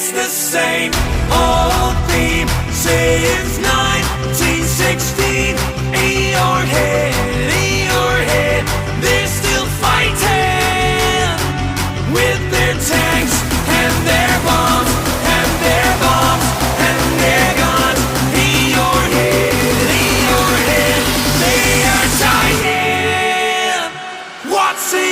It's the same old theme since 1916. In your head, they're still fighting with their tanks and their bombs and their bombs and their guns. In your head, they are dying. What's in